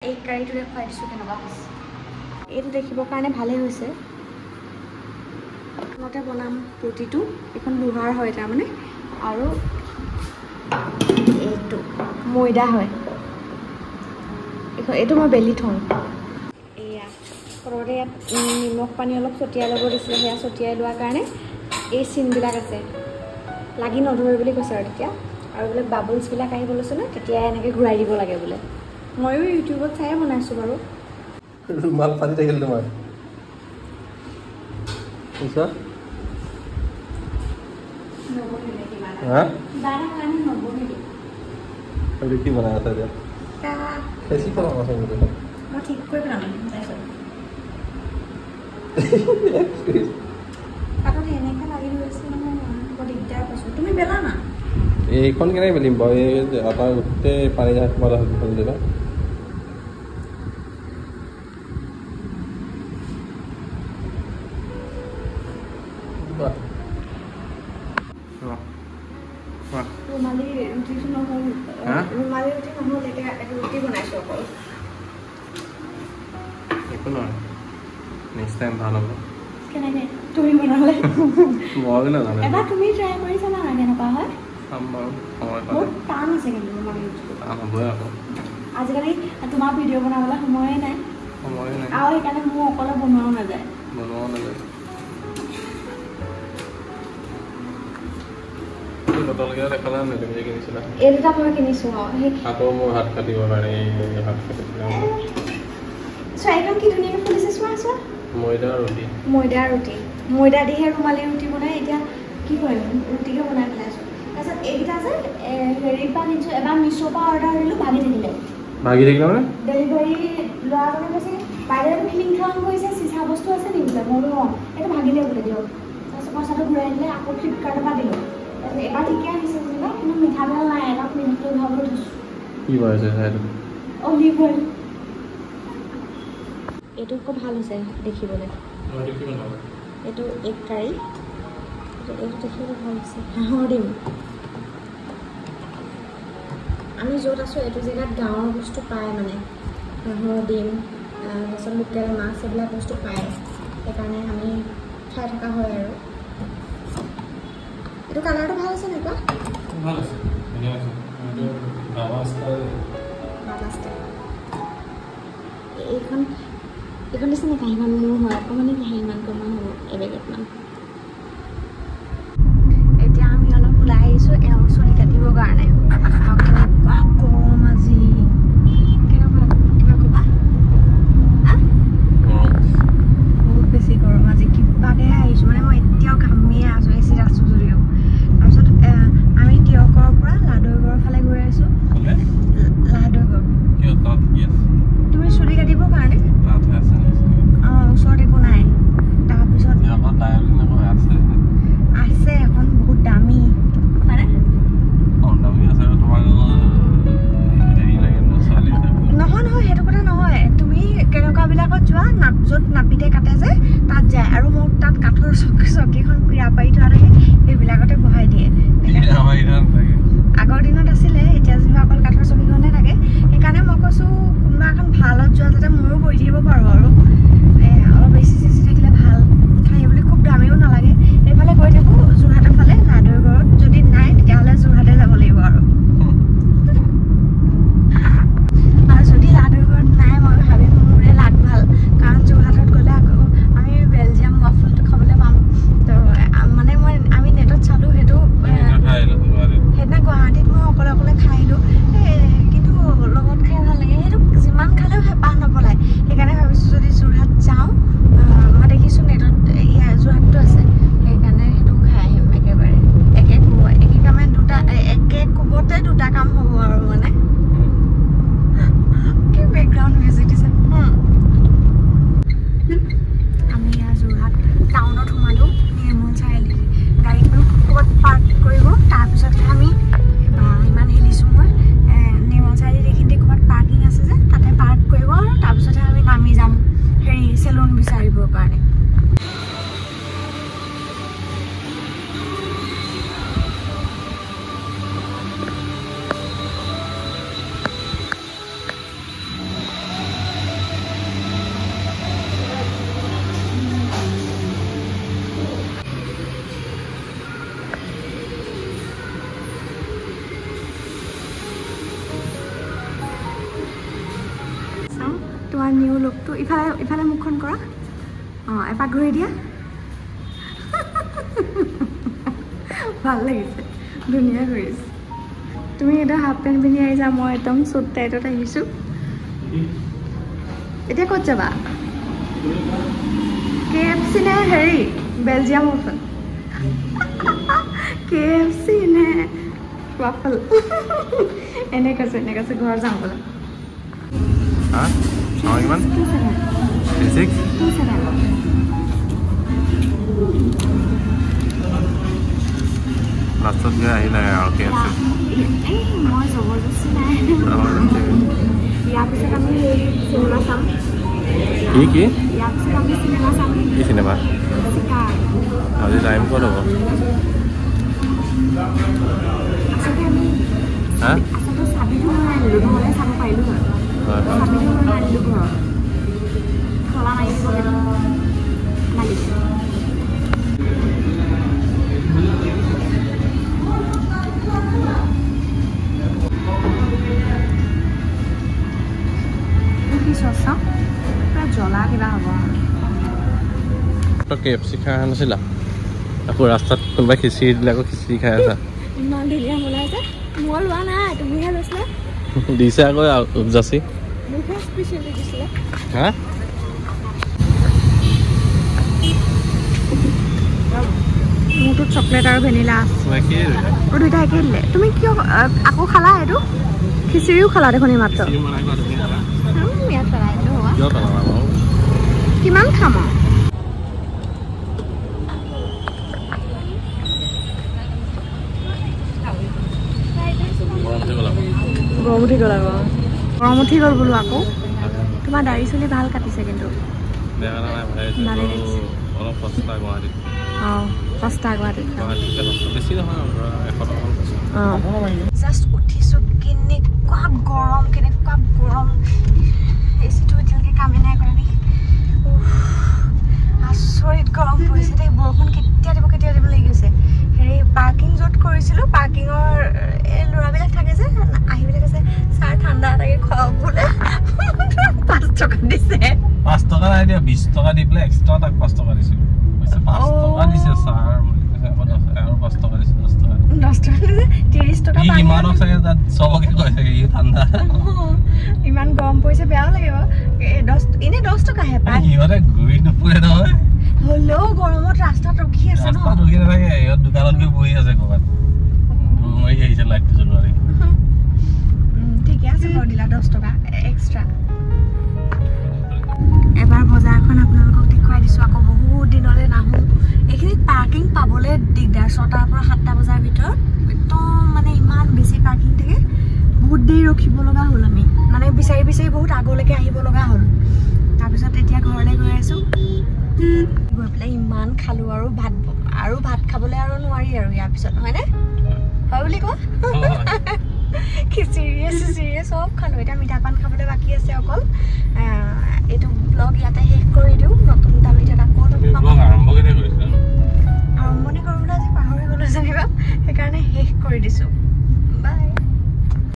এই কাৰীটো দেখুৱাই দিছোঁ কেনেকুৱা হৈছে। এইটো দেখিবৰ কাৰণে ভালেই হৈছে। প্ৰথমতে বনাম ৰুটিটো, এখন লোহাৰ হয় তাৰমানে, আৰু এইটো ময়দা হয়। এইটো মই বেলি থওঁ। এয়া ঘৰতে ইয়াত নিমখ পানী অলপ ছটিয়াই ল'ব দিছিলে, সেয়া ছটিয়াই লোৱাৰ কাৰণে এই চিনবিলাক আছে, লাগি নধৰে বুলি কৈছে আৰু তেতিয়া। আৰু বোলে বাবলছবিলাক আহিব লৈছে ন, তেতিয়া এনেকৈ ঘূৰাই দিব লাগে বোলে। ময়ো ইউটিউবত চাই বনাইছোঁ বাৰু। ৰুমাল পাতি থাকিল তোমাৰ কি বনাই আছা এতিয়া? বেছি কৰা আছে মই ঠিক কৰি পেলাম। এনেকৈ লাগি গৈছে নহয়, বৰ দিগদাৰ পাইছোঁ। তুমি বেলা না? এইখন কেনেকৈ বেলিম বাৰু? এই আটা গোটেই পানী যায় তোমাৰ ভাল দিবা। ৰুমালী ৰুটিটো নহ'ল, ৰুমালী ৰুটি নহ'ল, এতিয়া ৰুটি বনাইছোঁ অকল। একো নহয়, নেক্সট টাইম ভাল হ'ব। কেনেকৈ তুমি বনালে? মই নাজানো। এবাৰ তুমি ট্ৰাই কৰি চাবা না কেনেকুৱা হয়। চাম বাৰু, সময় পালে। বহুত টান আছে কিন্তু ৰুমালী ৰুটিটো। টান হ'বই আকৌ। আজিকালি তোমাৰ ভিডিঅ' বনাবলৈ সময়ে নাই, আৰু সেইকাৰণে মোৰ অকলে বনোৱাও নাযায়। এই দুটা মই কিনিছোঁ। আকৌ মোৰ হাত কাটিবৰ কাৰণে হাত কাটিছিলে। একদম কি ধুনীয়াকৈ ফুলিছে, চোৱা চোৱা। ময়দা ৰুটি ময়দা দিহে ৰুমালী ৰুটি বনাই। এতিয়া কি কৰিম, ৰুটিকে বনাই পেলাইছোঁ। তাৰপিছত এইকেইটা যে হেৰিৰ পৰা নিছোঁ, এবাৰ মিছ'ৰ পৰা অৰ্ডাৰ দিলোঁ, ভাগি থাকিলে মানে ডেলিভাৰী ল'ৰাজনে কৈছে বাইদেউ ফিলিং খাম কৰিছে, চিচা বস্তু আছে নেকি বোলে। মই বোলো অঁ, এইটো ভাগিলে বোলে দিয়ক। তাৰপিছত পইচাটো ঘূৰাই দিলে, আকৌ ফ্লিপকাৰ্টৰ পৰা দিলোঁ। তাৰপিছত এবাৰ ঠিকে আহিছে যেনিবা, কিন্তু মিঠাতেল নাই। এটা মিঠাতেল ভাবলৈ থৈছোঁ। কি বনাইছে অলিভ অইল। এইটো খুব ভাল হৈছে দেখিবলৈ। এইটো এগ কাৰী, এইটো দেখিবলৈ ভাল হৈছে। হাঁহৰ ডিম। আমি য'ত আছোঁ এইটো জেগাত গাঁৱৰ বস্তু পায়, মানে হাঁহৰ ডিম, তাৰপিছত লোকেল মাছ, এইবিলাক বস্তু পায়। সেইকাৰণে আমি খাই থকা হয় আৰু। এইটো কালাৰটো ভাল আছে নাই কোৱা? ভাল আছে। এইখন দিছে নে কাঁহীখন মোৰ হয়, অকণমানে কাঁহীমানকণমান হ'ব, এবেগেটমান। এতিয়া আমি অলপ ওলাই আহিছোঁ এওঁ চুলি কাটিবৰ কাৰণে। কেনেকুৱা গৰম আজি, কেনেকুৱা কিবা ক'বা? বহুত বেছি গৰম আজি, কিবাকৈ আহিছোঁ মানে। মই এতিয়াও ঘামিয়ে আছোঁ, এচিত আছোঁ যদিও। তাৰপিছত আমি তিয়কৰ পৰা লাহদৈগড়ৰ ফালে গৈ আছোঁ। লাহদৈগড় তুমি চুলি কাটিবৰ কাৰণে? অঁ, ওচৰত একো নাই। তাৰপিছত আছে এখন বহুত দামী, হয়নে? নহয় নহয়, সেইটো কথা নহয়। তুমি কেনেকুৱাবিলাকত যোৱা, য'ত নাপিতে কাটে যে, তাত যায়। আৰু মোক তাত কাঠৰ চকীখন পীৰা পাৰি থোৱা থাকে, সেইবিলাকতে বহাই দিয়ে। আগৰ দিনত আছিলে, এতিয়া যেনিবা অকল কাঠৰ চকীখনহে থাকে। সেইকাৰণে মই কৈছোঁ কোনোবা এখন ভালত যোৱা যাতে ময়ো বহি থাকিব পাৰোঁ আৰু। অলপ বেছি চেচি থাকিলে ভাল, খাই বুলি খুব দামীও নালাগে। এইফালে গৈ থাকোঁ যোৰহাটৰ ফালে, লাহদৈগড়ত যদি নাই তেতিয়াহ'লে যোৰহাটে যাব লাগিব আৰু যদি লাহদৈগড়ত নাই, মই ভাবিম মোৰে লাগ ভাল। কাৰণ যোৰহাটত গ'লে আকৌ আমি বেলজিয়াম ৱাফলটো খাবলৈ পাম। তো মানে আমি নেটত চালোঁ, সেইটো সেইদিনা গুৱাহাটীত মই অকলে অকলে খাই আহিলোঁ। কিন্তু লগত খাই ভাল লাগে, সেইটো যিমান খালেও হেঁপাহ নপলায়। সেইকাৰণে ভাবিছোঁ তোমাৰ নিউ লুকটো ইফালে মুখখন কৰা এপাক ঘূৰি দিয়া ভাল লাগিছে ধুনীয়া কৰিছে তুমি এটা হাফ পেণ্ট পিন্ধি আহিছা মই একদম চুট টাইটত আহিছোঁ এতিয়া ক'ত যাবা KFC নে হেৰি বেলজিয়াম অফন KFC নে ৱাফল এনে কৈছে ঘৰ যাওঁ বোলে কিমান 36 লাষ্টত গৈ আহিলে আৰু KFC মই জবৰদস্তি নাই ইয়াৰ পিছত আমি চিনেমা চাম কি ইয়াৰ পিছত আমি চিনেমা চাম কি চিনেমা আজি টাইম ক'ত হ'ব আচলতে আমি চাবিটো মই আনিলোঁ নহ'লে চাব পাৰিলোঁ হয় চাবিটো মই আনিলোঁ ঘৰত তলা মাৰি দিব লাগিব চচা পুৰা জ্বলা কিবা হ'ব KFC খাই অহা নাছিলা আকৌ ৰাস্তাত কোনোবাই খিচিৰি দিলে আকৌ খিচিৰি খাই আছা ইমান ধুনীয়া বনাইছে মই লোৱা নাই তুমিহে লৈছিলা দিছে আকৌ উপজাচি মোকহে স্পেচিয়েলি দিছিলে হা মোৰটো চকলেট আৰু ভেনিলা দুইটা একেই দিলে তুমি কিয় আকৌ খালা এইটো খিচিৰিও খালা দেখোন মাত্ৰ কিমান খাম গৰম উঠি গ'ল আকৌ গৰম উঠি গ'ল বোলো আকৌ তোমাৰ দাড়ি চুলি ভাল কাটিছে কিন্তু সস্তা গুৱাহাটীত জাষ্ট উঠিছোঁ কেনেকুৱা গৰম এচিটো এতিয়ালৈকে কামেই নাই কৰে নেকি আচৰিত গৰম পৰিছে দেই বৰষুণ কেতিয়া দিব লাগি গৈছে হেৰি পাৰ্কিং য'ত কৰিছিলোঁ পাৰ্কিঙৰ এই ল'ৰাবিলাক থাকে যে আহি পেলাই কৈছে ছাৰ ঠাণ্ডা এটাকে খুৱাওক বোলে 5 টকা দিছে 5 টকা নাই দিয়া 20 টকা দি পেলাই এক্সট্ৰা তাক 5 টকা দিছিলোঁ 5 টকা দিছে ছাৰ আৰু 5 টকা দিছে 10 টকা 30 টকা কিমানক চাগে তাত চবকে কৈ থাকে ই ঠাণ্ডা ইমান গৰম পৰিছে বেয়াও লাগিব এনে 10 টকাহে পায় সিহঁতে ঘূৰি নুফুৰে নহয় হ'লেও গৰমত ৰাস্তাত ৰখি আছে ন ৰাস্তাত ৰখি নাথাকে ইহঁত দোকানত গৈ বহি আছে ক'ৰবাত ঘূৰি আহিছে লাইটটো জ্বলোৱা দেখি ঠিকে আছে বাৰু দিলা 10 টকা এক্সট্ৰা এবাৰ বজাৰখন আপোনালোকক দেখুৱাই দিছোঁ আকৌ বহুত দিনলৈ নাহোঁ এইখিনিত পাৰ্কিং পাবলৈ দিগদাৰ 6টাৰ পৰা 7টা বজাৰ ভিতৰত একদম মানে ইমান বেছি পাৰ্কিং থাকে বহুত দেৰি ৰখিব লগা হ'ল আমি মানে বিচাৰি বহুত আগলৈকে আহিব লগা হ'ল তাৰপিছত এতিয়া ঘৰলৈ গৈ আছোঁ গৈ পেলাই ইমান খালোঁ আৰু ভাত খাবলৈ আৰু নোৱাৰি আৰু ইয়াৰ পিছত নহয়নে হয় বুলি কোৱা খিচিৰিয়ে চব খালোঁ এতিয়া মিঠা পান খাবলৈ বাকী আছে অকল এইটো ব্লগ ইয়াতে শেষ কৰি দিওঁ নতুন এটা ভিডিঅ'ত আকৌ আৰম্ভণি কৰিবলৈ আজি পাহৰি গ'লোঁ যেনিবা সেইকাৰণে শেষ কৰি দিছোঁ বাই